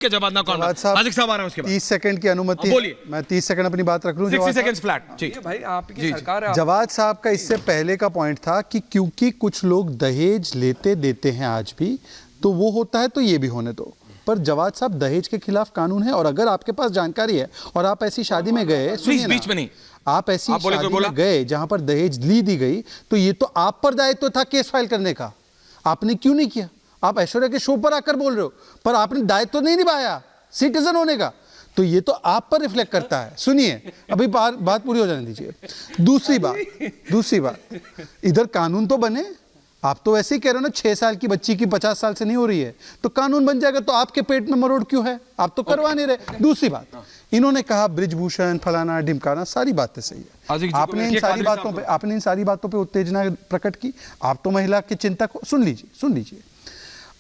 के जवाब ना कौन हाजिक साहब आ रहे हैं उसके बाद 30 सेकंड की अनुमति, मैं 30 सेकंड अपनी बात रख लूं। 60 सेकंड्स फ्लैट जी भाई आपकी सरकार है। जवाद साहब का इससे पहले का पॉइंट था कि क्योंकि कुछ लोग दहेज लेते देते हैं आज भी, तो वो होता है तो ये भी होने दो। पर जवाद साहब, दहेज के खिलाफ कानून है, और अगर आपके पास जानकारी है और आप ऐसी शादी में गए, सुनिए बीच में नहीं, आप ऐसी शादी में गए जहां पर दहेज ली गई, तो ये तो आप पर दायित्व था केस फाइल करने का। आपने क्यों नहीं किया? आप ऐश्वर्या के शो पर आकर बोल रहे हो, पर आपने दायित्व तो नहीं निभाया सिटीजन होने का, तो ये तो आप पर रिफ्लेक्ट करता है। सुनिए, अभी बात पूरी हो जाने दीजिए। दूसरी बात, इधर कानून तो बने। आप तो वैसे ही कह रहे हो ना, 6 साल की बच्ची की 50 साल से नहीं हो रही है, तो कानून बन जाएगा। तो आपके पेट में मरोड़ क्यों है? आप तो करवा नहीं रहे। दूसरी बात, इन्होंने कहा ब्रिजभूषण फलाना ढिमकाना, सारी बातें सही है। आपने इन सारी बातों पे उत्तेजना प्रकट की। आप तो महिला के चिंतक हो। सुन लीजिए।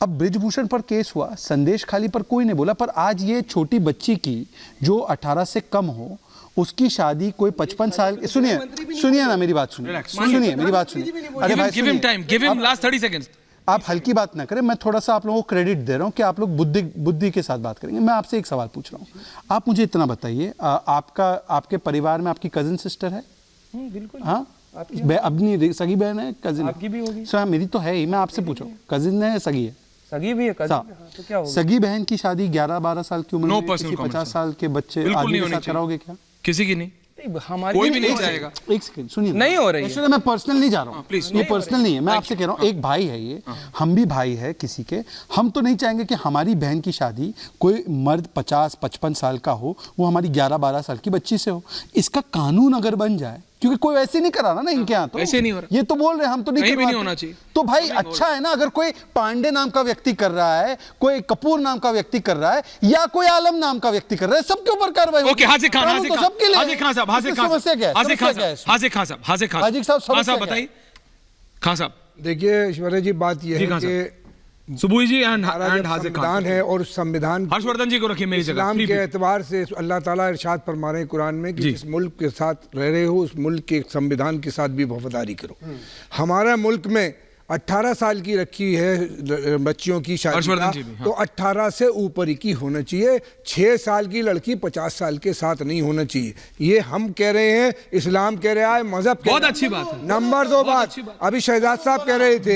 अब ब्रिजभूषण पर केस हुआ, संदेश खाली पर कोई नहीं बोला, पर आज ये छोटी बच्ची की जो 18 से कम हो, उसकी शादी कोई 55 साल, सुनिए ना मेरी बात सुनिए। अरे भाई, give him time, give him last 30 seconds. आप हल्की बात ना करें, मैं थोड़ा सा आप लोगों को क्रेडिट दे रहा हूं कि आप लोग बुद्धि के साथ बात करेंगे। मैं आपसे एक सवाल पूछ रहा हूं, आप मुझे इतना बताइए, आपके परिवार में आपकी कजिन सिस्टर है? बिल्कुल। हाँ, अपनी सगी बहन है, कजिन आपकी भी होगी। सर मेरी तो है ही, मैं आपसे पूछ रहा हूँ, कजिन है, सगी है? सगी भी है, तो क्या होगा? सगी बहन की शादी 11-12 साल की उम्र में किसी 50 साल के बच्चे आदमी के साथ कराओगे क्या? किसी की नहीं, हमारी कोई भी नहीं चाहेगा। एक सेकंड सुनिए, नहीं हो रही है। मैं पर्सनल नहीं जा रहा हूँ, प्लीज, ये पर्सनल नहीं है। मैं आपसे कह रहा हूँ, एक भाई है ये, हम भी भाई है किसी के। हम तो नहीं चाहेंगे कि हमारी बहन की शादी कोई मर्द 50-55 साल का हो, वो हमारी 11-12 साल की बच्ची से हो। इसका कानून अगर बन जाए, क्योंकि कोई वैसे नहीं करा ना इनके यहाँ, तो ऐसे नहीं हो रहा। ये तो बोल रहे हैं हम तो नहीं, भी नहीं होना चाहिए। तो भाई अच्छा है ना, अगर कोई पांडे नाम का व्यक्ति कर रहा है, कोई कपूर नाम का व्यक्ति कर रहा है, या कोई आलम नाम का व्यक्ति कर रहा है, सबके ऊपर कार्रवाई। ओके, हाजिक खान साहब, बताइए। खान साहब, देखिए ऐश्वर्या जी, बात यह है कि सुबुई जी एंड हाजिक खान है, और संविधान हर्षवर्धन जी को रखिए मेरी जगह। इस्लाम के एतबार से अल्लाह ताला इरशाद फरमा रहे हैं कुरान में कि जिस मुल्क के साथ रह रहे हो, उस मुल्क के संविधान के साथ भी वफादारी करो। हमारा मुल्क में 18 साल की रखी है बच्चियों की शादी का, तो 18 से ऊपर ही की होना चाहिए। 6 साल की लड़की 50 साल के साथ नहीं होना चाहिए। ये हम कह रहे हैं, इस्लाम कह रहा है, मजहब बहुत अच्छी बात है। नंबर 2 बात, अभी शहजाद साहब कह रहे थे,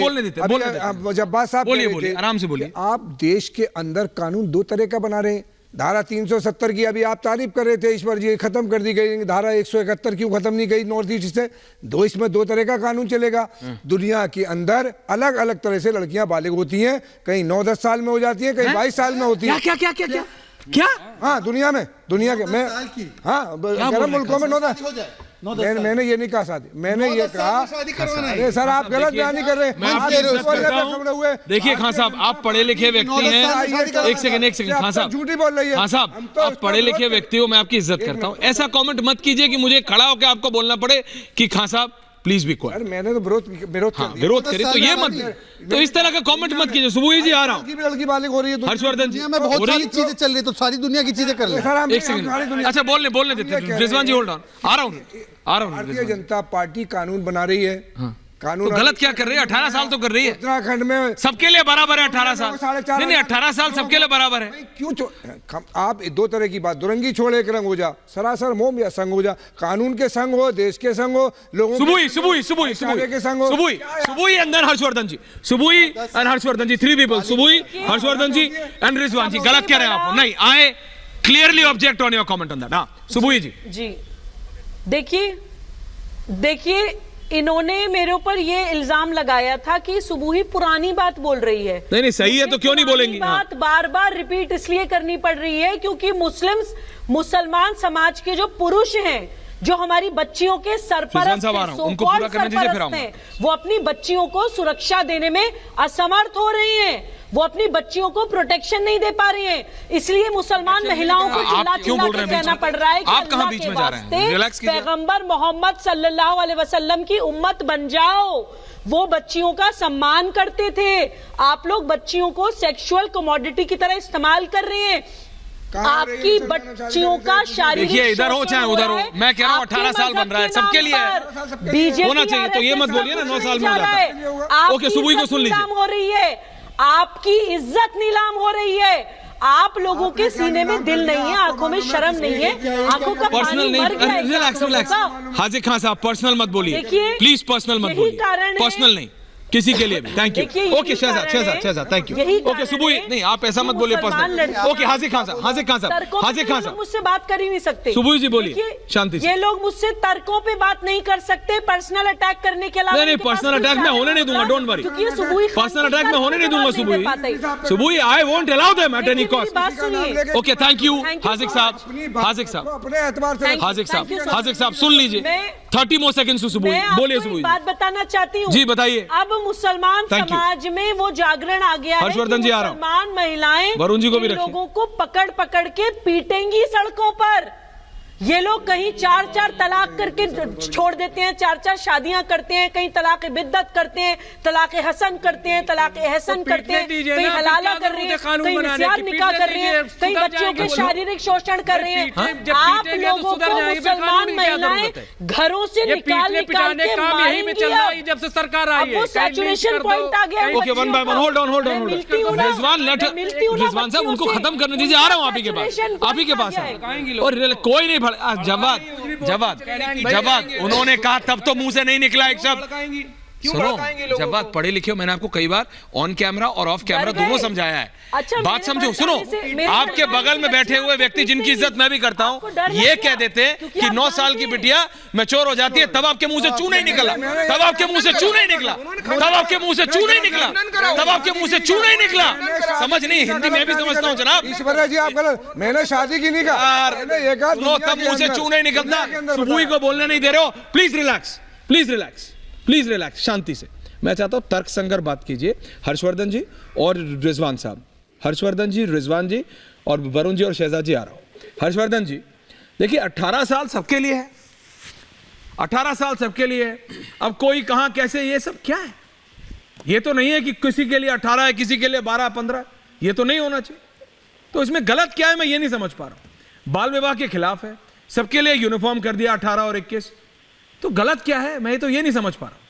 जब्बार साहब कह रहे थे, आराम से बोलिए। आप देश के अंदर कानून 2 तरह का बना रहे हैं। धारा 370 की अभी आप तारीफ कर रहे थे ईश्वर जी, खत्म कर दी गई। धारा 171 क्यों खत्म नहीं गई नॉर्थ ईस्ट से? इसमें 2 तरह का कानून चलेगा। दुनिया के अंदर अलग अलग तरह से लड़कियां बालिग होती हैं, कहीं 9-10 साल में हो जाती हैं, कहीं 22 साल में होती है। क्या? हाँ, दुनिया के मैं, हाँ, गरम मुल्कों में 9-10। मैंने ये नहीं कहा शादी, मैंने ये कहा, अरे सर आप गलत बयानी कर रहे हैं। देखिए खान साहब, आप पढ़े लिखे व्यक्ति हैं। एक सेकंड खान साहब, झूठी बोल रही है। खान साहब, आप पढ़े लिखे व्यक्ति हो, मैं आपकी इज्जत करता हूँ। ऐसा कमेंट मत कीजिए कि मुझे खड़ा होकर आपको बोलना पड़े कि खान साहब प्लीज भी क्वाइट। मैंने तो विरोध करी, तो ये मत, तो इस तरह का कमेंट मत कीजिए। सुबुई जी आ रहा हूँ, लड़की बालिग हो रही है, हर्षवर्धन जी में बहुत सारी चीजें चल रही है, तो सारी दुनिया की चीजें कर ले। एक सेकंड, अच्छा बोलने देते हैं। रिजवान जी होल्ड ऑन, आ रहा हूँ। भारतीय जनता पार्टी कानून बना रही है। कानून तो गलत क्या कर रही है? 18 साल तो कर रही है। उत्तराखंड में सबके लिए बराबर है 18 साल। नहीं 18 साल सबके लिए बराबर है। क्यों आप 2 तरह की बात, दुरंगी छोड़ एक रंग हो जा, सरासर मोम या संग हो जा। कानून के संग हो, देश के संग हो, लोगों सुबुई के संग हो। सुबुई अंदर हर्षवर्धन जी, सुबुई एंड हर्षवर्धन जी, 3 पीपल, सुबुई, हर्षवर्धन जी एंड रिजवान जी। गलत कह रहे हैं आप। नहीं, I clearly object on your comment on that. हाँ सुबुई जी। देखिए इन्होंने मेरे ऊपर ये इल्जाम लगाया था कि सुबुही पुरानी बात बोल रही है। नहीं सही है, तो क्यों नहीं बोलेंगी? बात बार बार रिपीट इसलिए करनी पड़ रही है क्योंकि मुसलमान समाज के जो पुरुष हैं, जो हमारी बच्चियों के सरपरस्त हैं, वो अपनी बच्चियों को सुरक्षा देने में असमर्थ हो रहे हैं। वो अपनी बच्चियों को प्रोटेक्शन नहीं दे पा रही हैं, इसलिए मुसलमान महिलाओं को चिल्ला चिल्ला के कहना पड़ रहा है कि आप कहां बीच में जा रहे हैं? पैगंबर मोहम्मद सल्लल्लाहु अलैहि वसल्लम की उम्मत बन जाओ। वो बच्चियों का सम्मान करते थे, आप लोग बच्चियों को सेक्सुअल कमोडिटी की तरह इस्तेमाल कर रहे हैं। आपकी बच्चियों का शारीरिक, देखिए इधर हो चाहे उधर हो, मैं कह रहा हूँ 18 साल बन रहा है, सबके लिए है, होना चाहिए। तो ये मत बोलिए ना 9 साल में हो जाता है। ओके, सुबुई को सुन लीजिए। हो रही है, आपकी इज्जत नीलाम हो रही है, आप लोगों के सीने में दिल नहीं है, आंखों में शर्म नहीं है, आंखों का पर्सनल पानी मर गया नहीं, है रिलैक्स आप लोगों रिलैक्स। का। हाजिर खान साहब पर्सनल मत बोलिए देखिए, प्लीज, पर्सनल मत यही बोलिए, कारण है- पर्सनल नहीं किसी के लिए भी। Thank you. देखिए, यही ओके शहजाद कारण है- शहजाद शहजाद थैंक यू। यही ओके कारण सुबुई है नहीं, आप ऐसा कि मत बोलिए मुसलमान पर्सनल। लड़कियां- ओके हाजिर खान साहब, हाजिर खान साहब, तर्कों पे हाजिर तो खान ये लोग साहब, मुझसे बात कर ही नहीं सकते। सुबुई जी बोलिए, देखिए, शांति से। ये लोग मुझसे तर्कों पे बात नहीं कर सकते, पर्सनल अटैक करने के अलावा नहीं, इनके पास पर्सनल कुछ अटैक मैं चारा होने नहीं दूंगा, होता, डोंट वरी। क्योंकि ये सुबुई खान पर्सनल के अटैक मैं साथ होने नहीं दूंगा जवाब नहीं दे सुबुई। पाते। सुबुई I won't allow them at any देखिए, मेरी कॉस्ट। बात सुनिए। Okay thank you Thank you हाजिर so साहब, much। हाजिर साहब, अपने एतबार से Thank you, हाजिर thank you so साहब, हाजिर much। साहब सुन लीजिए, मैं- 30 मोर सेकंड सुबुई मैं आपको बोलिए एक सुबुई। बात बताना चाहती हूँ। जी, बताइए। अब मुसलमान Thank you। समाज में वो जागरण आ गया है हर्षवर्धन कि जी, आ रहा हूं। मुसलमान महिलाएं वरुण जी को भी इन रखिए। लोगों को पकड़ पकड़ के पीटेंगी सड़कों पर। ये लोग कहीं 4-4 तलाक करके छोड़ देते हैं, 4-4 शादियां करते हैं, कहीं तलाक बिद्दत करते हैं, तलाक हसन करते हैं, तलाक एहसन करते हैं, कहीं हलाला कर रहे हैं, कहीं निस्यान निकाह कर रहे हैं, कहीं बच्चों के शारीरिक शोषण कर रहे हैं। आप लोगों को मुसलमान महिलाएं घरों से निकाल निकाल के मारेंगी। जब से सरकार आई अब वो सैचुरेशन पॉइंट आ गया है okay one by one, hold on hold मैं ऑन होल्ड मिलती हूँ ना, रिजवान लेट, मैं मिलती हूँ ना रिजवान साहब बच्चियों उनको से। खत्म करने दीजिए, आ रहा हूँ आप ही के पास, Saturation आप ही के point पास आ है। गया और कोई नहीं जवाब जवाब जवाब उन्होंने कहा तब तो मुंह से नहीं निकला एक शब्द। सुनो जवाब पढ़े लिखे हो, मैंने आपको कई बार ऑन कैमरा और ऑफ कैमरा डर गए। दोनों समझाया है। अच्छा, बात मेरे समझो, भड़काने सुनो से- मेरे आपके भड़काने बगल में से बैठे हुए बच्चियों व्यक्ति को जिनकी पीटते इज्जत मैं भी करता आपको डर हूँ, है ये क्या? कह देते क्योंकि कि आप 9 साल जानते की हैं। बिटिया मैच्योर हो जाती है तब आपके मुंह से चू नहीं निकला, तब आपके मुंह से चू नहीं निकला, तब आपके मुंह से चू नहीं निकला, तब आपके मुंह से चू नहीं निकला। समझ नहीं, हिंदी में भी समझता हूँ जनाब। ईश्वरा जी आप गलत, मैंने शादी की नहीं कहा, यार मैंने ये कहा सुनो, दुनिया तब के मुंह से अंदर- चू नहीं निकलता, दुनिया के अंदर सुबुई बताया। को बोलने नहीं दे रहे हो। Please relax, please relax, please relax, शांति से। मैं चाहता हूं तर्कसंगत बात कीजिए। हर्षवर्धन जी और रिजवान साहब, हर्षवर्धन जी, रिजवान जी और वरुण जी और शहजाद जी, आ रहा हूं। हर्षवर्धन जी देखिए, 18 साल सबके लिए है, 18 साल सबके लिए है। अब कोई कहां कैसे, ये सब क्या है? ये तो नहीं है कि किसी के लिए 18 है, किसी के लिए 12-15, ये तो नहीं होना चाहिए। तो इसमें गलत क्या है, मैं ये नहीं समझ पा रहा हूं। बाल विवाह के खिलाफ है, सबके लिए यूनिफॉर्म कर दिया 18 और 21, तो गलत क्या है, मैं तो ये नहीं समझ पा रहा हूं।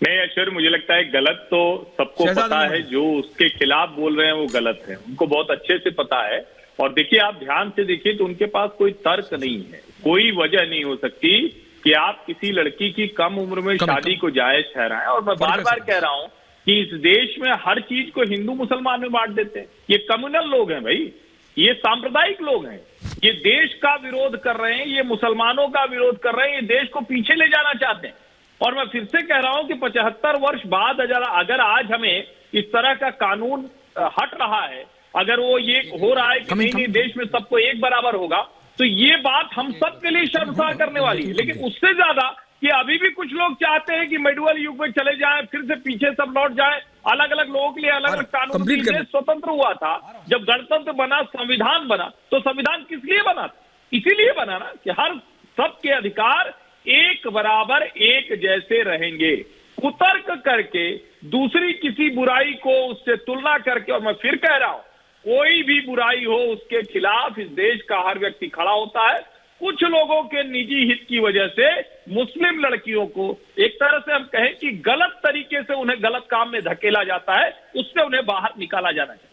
नहीं ऐश्वर्य, मुझे लगता है गलत तो सबको शहजाद पता अहमद। है, जो उसके खिलाफ बोल रहे हैं वो गलत है, उनको बहुत अच्छे से पता है। और देखिए, आप ध्यान से देखिए तो उनके पास कोई तर्क नहीं है, कोई वजह नहीं हो सकती कि आप किसी लड़की की कम उम्र में शादी को जायज ठहराएं। और मैं बार बार कह रहा हूं कि इस देश में हर चीज को हिंदू मुसलमान में बांट देते हैं। ये कम्युनल लोग हैं भाई, ये सांप्रदायिक लोग हैं, ये देश का विरोध कर रहे हैं, ये मुसलमानों का विरोध कर रहे हैं, ये देश को पीछे ले जाना चाहते हैं। और मैं फिर से कह रहा हूं कि 75 वर्ष बाद अगर आज हमें इस तरह का कानून हट रहा है, अगर वो ये हो रहा है कि नहीं देश में सबको एक बराबर होगा, तो ये बात हम सब के लिए शर्मसार करने वाली है। लेकिन उससे ज्यादा कि अभी भी कुछ लोग चाहते हैं कि मेडुअल युग में चले जाएं, फिर से पीछे सब लौट जाएं, अलग अलग लोगों के लिए अलग अलग कानून। देश स्वतंत्र हुआ था, जब गणतंत्र बना, संविधान बना, तो संविधान किस लिए बना? इसीलिए बना ना कि हर सबके अधिकार एक बराबर एक जैसे रहेंगे। कुतर्क करके दूसरी किसी बुराई को उससे तुलना करके, और मैं फिर कह रहा हूं, कोई भी बुराई हो उसके खिलाफ इस देश का हर व्यक्ति खड़ा होता है। कुछ लोगों के निजी हित की वजह से मुस्लिम लड़कियों को एक तरह से हम कहें कि गलत तरीके से उन्हें गलत काम में धकेला जाता है, उससे उन्हें बाहर निकाला जाना चाहिए।